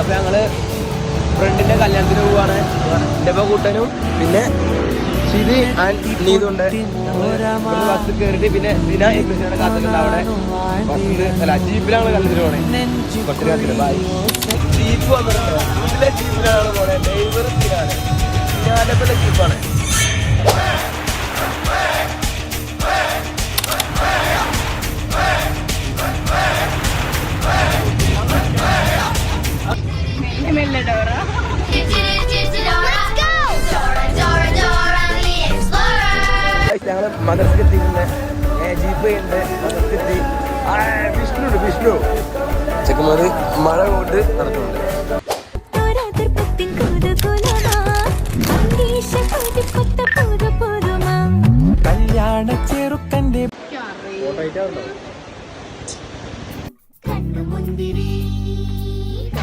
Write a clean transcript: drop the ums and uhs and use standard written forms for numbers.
അപ്പൊ ഞങ്ങള് ഫ്രണ്ടിന്റെ കല്യാണത്തിന് പോവാണ്. എൻ്റെ കൂട്ടനും പിന്നെ ശിതി ആൻഡ് നീതുണ്ട്. ബസ് കയറിട്ട് പിന്നെ ദിന എപ്പിസോഡ് കാത്തിട്ടുണ്ട് അവിടെ. ബസ്സിൽ അല്ല ജീപ്പിലാണ് കല്യാണത്തിന് പോണേ. കുറച്ച് കാത്തിട്ട് ബായ്. ജീപ്പ് വന്നിട്ടുണ്ട്. ഇതിലെ ജീപ്പിലാണ് പോണേ. ഡ്രൈവർ ദിനാണ്. ദിനാലപ്പുള്ള ജീപ്പാണ്. ഞങ്ങള് മദർസ് എത്തിയിട്ടുണ്ട്. ജീപ്പ് ഉണ്ട്. മദർസ് എത്തി. വിഷ്ണു ചെക്കന്മാര് മഴ കൊണ്ട് നടക്കുന്നുണ്ട്. കല്യാണ ചെറുക്കന്റെ ഫോട്ടോ